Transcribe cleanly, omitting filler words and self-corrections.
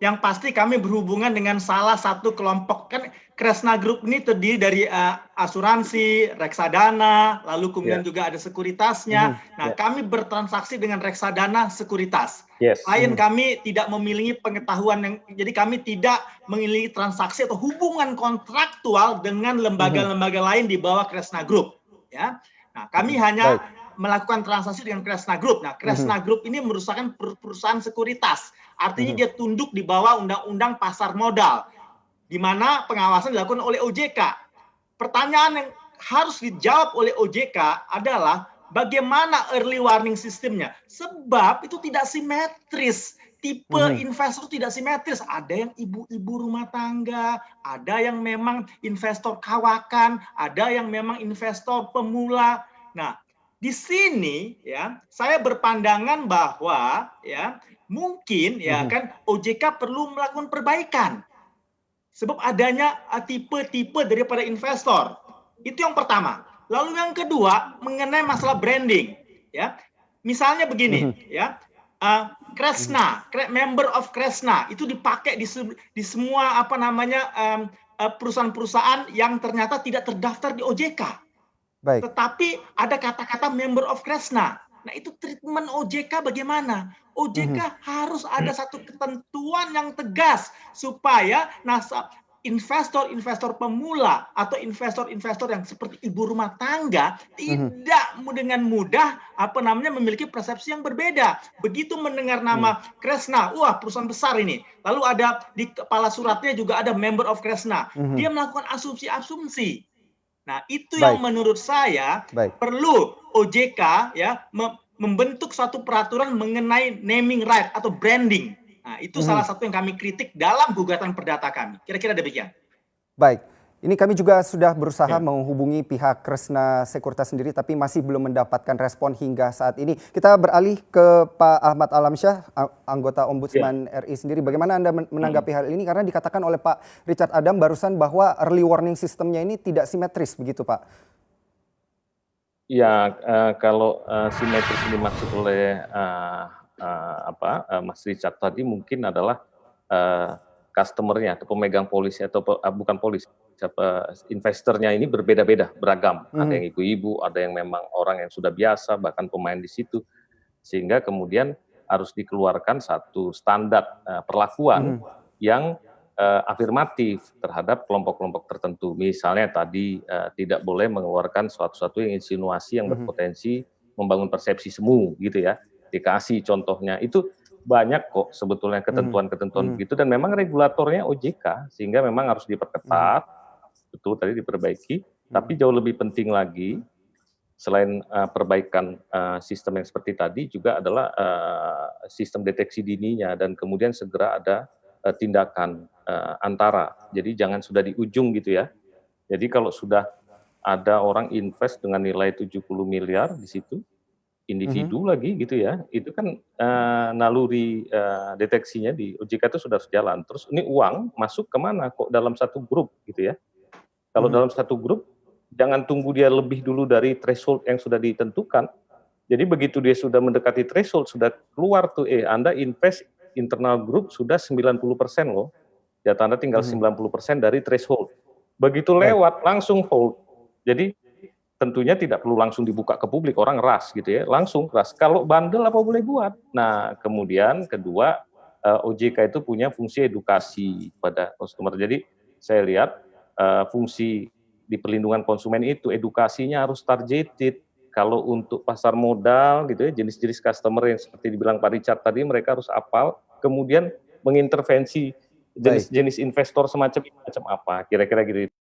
Yang pasti kami berhubungan dengan salah satu kelompok, kan Kresna Group ini terdiri dari asuransi, reksadana, lalu kemudian juga ada sekuritasnya. Nah, kami bertransaksi dengan reksadana sekuritas. Klien kami tidak memiliki pengetahuan jadi kami tidak memiliki transaksi atau hubungan kontraktual dengan lembaga-lembaga lain di bawah Kresna Group. Ya, nah kami hanya melakukan transaksi dengan Kresna Group. Nah, Kresna Group ini merupakan perusahaan sekuritas. Artinya dia tunduk di bawah Undang-Undang Pasar Modal, di mana pengawasan dilakukan oleh OJK. Pertanyaan yang harus dijawab oleh OJK adalah bagaimana early warning sistemnya. Sebab itu tidak simetris. Tipe investor tidak simetris. Ada yang ibu-ibu rumah tangga, ada yang memang investor kawakan, ada yang memang investor pemula. Nah, di sini ya saya berpandangan bahwa ya mungkin ya kan OJK perlu melakukan perbaikan sebab adanya tipe-tipe daripada investor. Itu yang pertama. Lalu yang kedua mengenai masalah branding ya. Misalnya begini ya. Kresna, member of Kresna itu dipakai di semua apa namanya perusahaan-perusahaan yang ternyata tidak terdaftar di OJK. Tetapi ada kata-kata member of Kresna. Nah, itu treatment OJK bagaimana? OJK harus ada satu ketentuan yang tegas supaya investor-investor pemula atau investor-investor yang seperti ibu rumah tangga tidak dengan mudah memiliki persepsi yang berbeda. Begitu mendengar nama Kresna, wah perusahaan besar ini. Lalu ada di kepala suratnya juga ada member of Kresna. Dia melakukan asumsi-asumsi. Nah, itu yang menurut saya perlu OJK ya membentuk satu peraturan mengenai naming right atau branding. Nah, itu salah satu yang kami kritik dalam gugatan perdata kami. Kira-kira demikian. Baik. Ini kami juga sudah berusaha menghubungi pihak Kresna Sekuritas sendiri, tapi masih belum mendapatkan respon hingga saat ini. Kita beralih ke Pak Ahmad Alamsyah, anggota Ombudsman RI sendiri. Bagaimana Anda menanggapi hal ini? Karena dikatakan oleh Pak Richard Adam barusan bahwa early warning sistemnya ini tidak simetris, begitu Pak? Ya, kalau simetris ini dimaksud oleh Mas Richard tadi mungkin adalah customer-nya atau pemegang polisi atau bukan polisi, investornya ini berbeda-beda, beragam. Ada yang ibu-ibu, ada yang memang orang yang sudah biasa, bahkan pemain di situ. Sehingga kemudian harus dikeluarkan satu standar perlakuan yang afirmatif terhadap kelompok-kelompok tertentu. Misalnya tadi tidak boleh mengeluarkan suatu yang insinuasi yang berpotensi membangun persepsi semu gitu ya. Dikasih contohnya itu banyak kok sebetulnya ketentuan-ketentuan begitu, dan memang regulatornya OJK sehingga memang harus diperketat, betul tadi diperbaiki. Tapi jauh lebih penting lagi selain perbaikan sistem yang seperti tadi juga adalah sistem deteksi dininya dan kemudian segera ada tindakan antara. Jadi jangan sudah di ujung gitu ya. Jadi kalau sudah ada orang invest dengan nilai 70 miliar di situ, individu lagi gitu ya, itu kan naluri deteksinya di OJK itu sudah jalan. Terus ini uang masuk kemana kok dalam satu grup gitu ya. Kalau dalam satu grup, jangan tunggu dia lebih dulu dari threshold yang sudah ditentukan. Jadi begitu dia sudah mendekati threshold, sudah keluar tuh, Anda invest internal group sudah 90% loh. Data Anda tinggal 90% dari threshold. Begitu lewat, langsung hold. Jadi tentunya tidak perlu langsung dibuka ke publik, orang ras gitu ya, langsung ras. Kalau bandel apa boleh buat? Nah, kemudian kedua, OJK itu punya fungsi edukasi pada konsumer. Jadi saya lihat fungsi di perlindungan konsumen itu edukasinya harus targeted. Kalau untuk pasar modal gitu ya, jenis-jenis customer yang seperti dibilang Pak Richard tadi, mereka harus hafal, kemudian mengintervensi jenis-jenis investor semacam apa, kira-kira gitu.